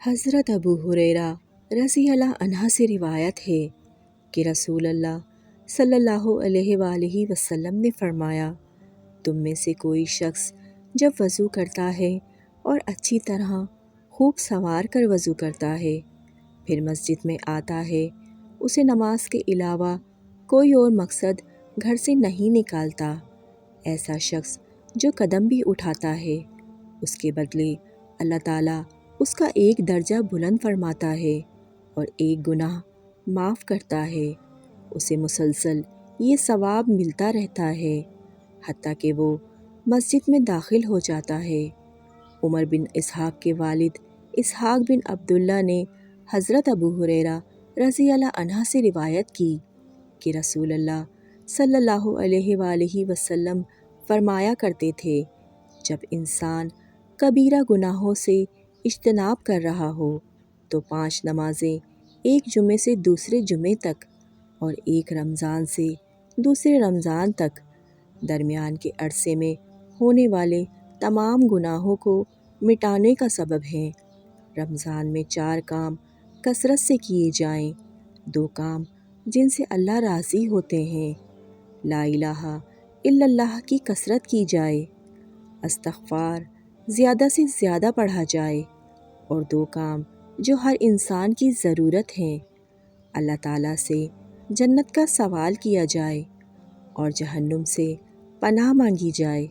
حضرت ابو ہریرہ رضی اللہ عنہ سے روایت ہے کہ رسول اللہ صلی اللہ علیہ وآلہ وسلم نے فرمایا، تم میں سے کوئی شخص جب وضو کرتا ہے اور اچھی طرح خوب سنوار کر وضو کرتا ہے، پھر مسجد میں آتا ہے، اسے نماز کے علاوہ کوئی اور مقصد گھر سے نہیں نکالتا، ایسا شخص جو قدم بھی اٹھاتا ہے، اس کے بدلے اللہ تعالیٰ اس کا ایک درجہ بلند فرماتا ہے اور ایک گناہ معاف کرتا ہے۔ اسے مسلسل یہ ثواب ملتا رہتا ہے حتیٰ کہ وہ مسجد میں داخل ہو جاتا ہے۔ عمر بن اسحاق کے والد اسحاق بن عبداللہ نے حضرت ابو ہریرہ رضی اللہ عنہ سے روایت کی کہ رسول اللہ صلی اللہ علیہ وآلہ وسلم فرمایا کرتے تھے، جب انسان کبیرہ گناہوں سے اجتناب کر رہا ہو تو 5 نمازیں، ایک جمعے سے دوسرے جمعے تک اور ایک رمضان سے دوسرے رمضان تک، درمیان کے عرصے میں ہونے والے تمام گناہوں کو مٹانے کا سبب ہیں۔ رمضان میں 4 کام کثرت سے کیے جائیں، 2 کام جن سے اللہ راضی ہوتے ہیں، لا الہ الا اللہ کی کثرت کی جائے، استغفار زیادہ سے زیادہ پڑھا جائے، اور 2 کام جو ہر انسان کی ضرورت ہیں، اللہ تعالیٰ سے جنت کا سوال کیا جائے اور جہنم سے پناہ مانگی جائے۔